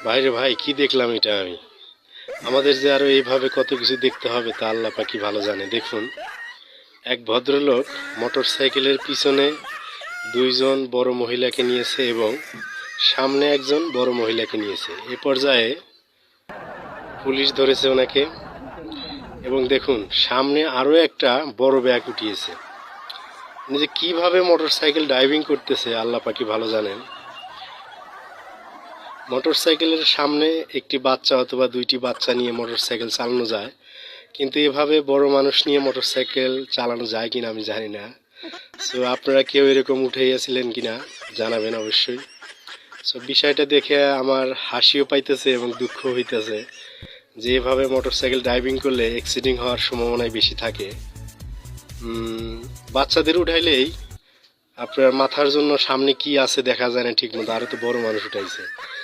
ভাইরে ভাই, কি দেখলাম এটা আমি! আমাদের যে আরো এইভাবে কত কিছু দেখতে হবে তা আল্লাহ পাকি ভালো জানে। দেখুন, এক ভদ্রলোক মোটর সাইকেলের পিছনে দুইজন বড় মহিলাকে নিয়েছে এবং সামনে একজন বড় মহিলাকে নিয়েছে। এ পর্যায়ে পুলিশ ধরেছে ওনাকে। এবং দেখুন, সামনে আরো একটা বড় ব্যাগ উঠিয়েছে। উনি যে কিভাবে মোটর সাইকেল ড্রাইভিং করতেছে আল্লাহ পাকি ভালো জানেন। মোটরসাইকেলের সামনে একটি বাচ্চা অথবা দুইটি বাচ্চা নিয়ে মোটরসাইকেল চালানো যায়, কিন্তু এভাবে বড় মানুষ নিয়ে মোটরসাইকেল চালানো যায় কিনা আমি জানি না। সো আপনারা কেউ এরকম উঠাইয়াছিলেন কিনা জানাবেন অবশ্যই। সো বিষয়টা দেখে আমার হাসিও পাইতেছে এবং দুঃখ হইতেছে যে এভাবে মোটরসাইকেল ড্রাইভিং করলে অ্যাক্সিডেন্ট হওয়ার সম্ভাবনাই বেশি থাকে। বাচ্চাদের উঠাইলেই আপনার মাথার জন্য সামনে কি আছে দেখা যায় না ঠিক মতো, আরও তো বড় মানুষ উঠাইছে।